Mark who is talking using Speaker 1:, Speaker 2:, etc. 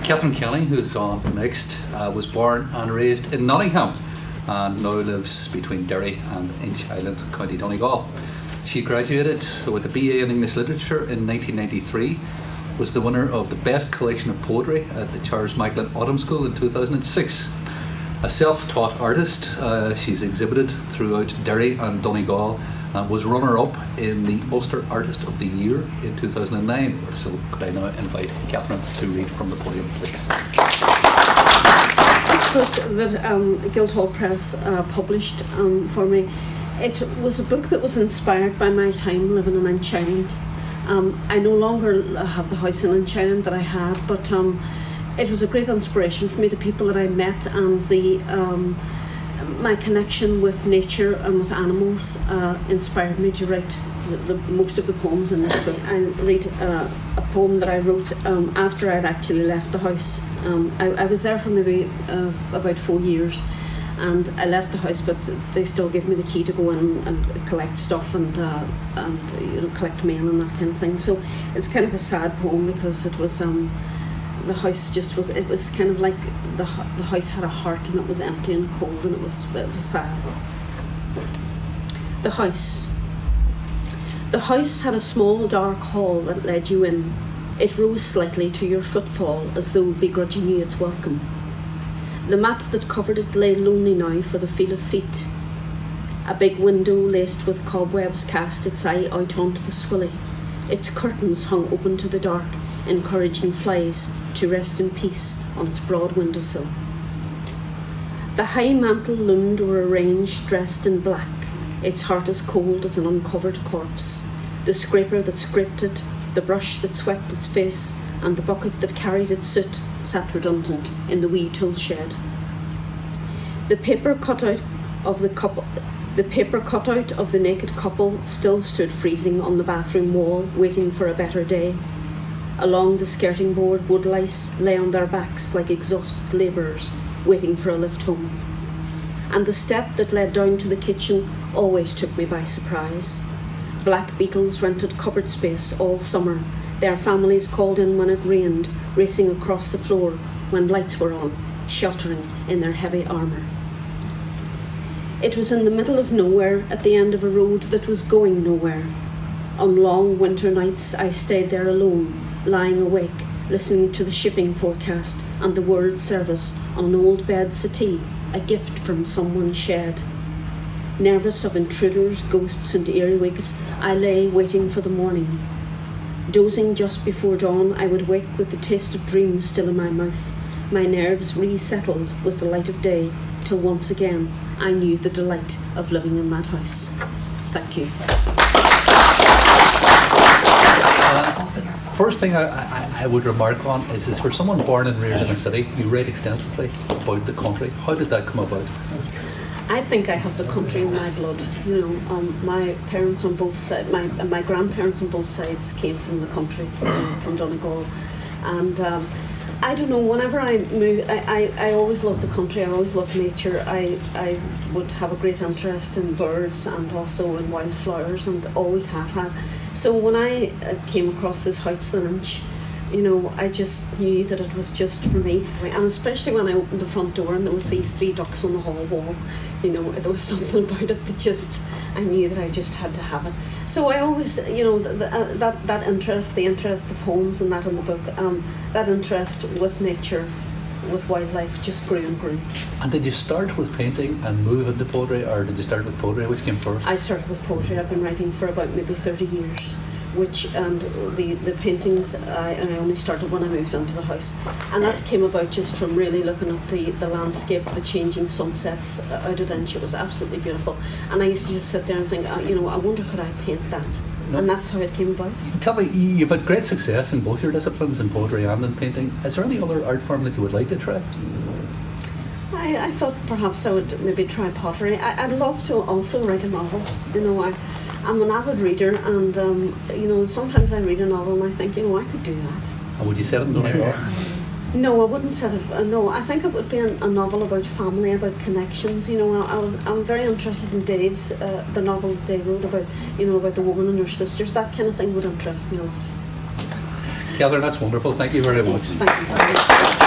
Speaker 1: Catherine Kelly, who's on next, was born and raised in Nottingham and now lives between Derry and Inch Island, County Donegal. She graduated with a BA in English Literature in 1993, was the winner of the Best Collection of Poetry at the Charles Macklin Autumn School in 2006. A self-taught artist, she's exhibited throughout Derry and Donegal and was runner-up in the Ulster Artist of the Year in 2009. So could I now invite Catherine to read from the podium, please.
Speaker 2: This book that Guildhall Press published for me, it was a book that was inspired by my time living in Inch Island. I no longer have the house in Inch Island that I had, but it was a great inspiration for me. The people that I met and my connection with nature and with animals inspired me to write most of the poems in this book. I read a poem that I wrote after I'd actually left the house. I was there for maybe about 4 years, and I left the house, but they still gave me the key to go in and collect stuff and collect mail and that kind of thing. So it's kind of a sad poem because it was the house just was. It was kind of like the house had a heart and it was empty and cold and it was sad. The house. The house had a small dark hall that led you in. It rose slightly to your footfall as though begrudging you its welcome. The mat that covered it lay lonely now for the feel of feet. A big window laced with cobwebs cast its eye out onto the Swilly. Its curtains hung open to the dark, encouraging flies to rest in peace on its broad windowsill. The high mantle loomed over a range dressed in black, its heart as cold as an uncovered corpse. The scraper that scraped it, the brush that swept its face, and the bucket that carried its soot sat redundant in the wee tool shed. The paper cutout of the naked couple still stood freezing on the bathroom wall, waiting for a better day. Along the skirting board, woodlice lay on their backs like exhausted labourers waiting for a lift home. And the step that led down to the kitchen always took me by surprise. Black beetles rented cupboard space all summer, their families called in when it rained, racing across the floor when lights were on, sheltering in their heavy armour. It was in the middle of nowhere, at the end of a road that was going nowhere. On long winter nights I stayed there alone, lying awake, listening to the shipping forecast and the World Service on an old bed settee, a gift from someone's shed. Nervous of intruders, ghosts and earwigs, I lay waiting for the morning. Dozing just before dawn, I would wake with the taste of dreams still in my mouth, my nerves resettled with the light of day, till once again I knew the delight of living in that house. Thank you.
Speaker 1: First thing I would remark on is for someone born and reared in a city, you write extensively about the country. How did that come about?
Speaker 2: I think I have the country in my blood. My parents on both sides, my grandparents on both sides came from the country, from Donegal, and I don't know. Whenever I move, I always loved the country. I always loved nature. I would have a great interest in birds and also in wildflowers, and always have had. So when I came across this house in Inch, I just knew that it was just for me. And especially when I opened the front door and there was these 3 ducks on the hall wall, there was something about it that I knew that I just had to have it. So I always, that interest, the interest, the poems and that in the book, that interest with nature, with wildlife just grew and grew.
Speaker 1: And did you start with painting and move into poetry, or did you start with poetry? Which came first?
Speaker 2: I started with poetry. I've been writing for about maybe 30 years. And the paintings I only started when I moved into the house, and that came about just from really looking at the landscape, the changing sunsets out at Inch. It was absolutely beautiful, and I used to just sit there and think, I wonder could I paint that, and that's how it came about.
Speaker 1: Tell me, you've had great success in both your disciplines, in poetry and in painting. Is there any other art form that you would like to try?
Speaker 2: I thought perhaps I would maybe try pottery. I'd love to also write a novel. I'm an avid reader, and sometimes I read a novel and I think, I could do that.
Speaker 1: And would you set it in Donegal?
Speaker 2: No, I wouldn't set it. No, I think it would be a novel about family, about connections. I'm very interested in Dave's the novel that Dave wrote about, about the woman and her sisters. That kind of thing would interest me a lot.
Speaker 1: Catherine, that's wonderful. Thank you very much.
Speaker 2: Thank you very much.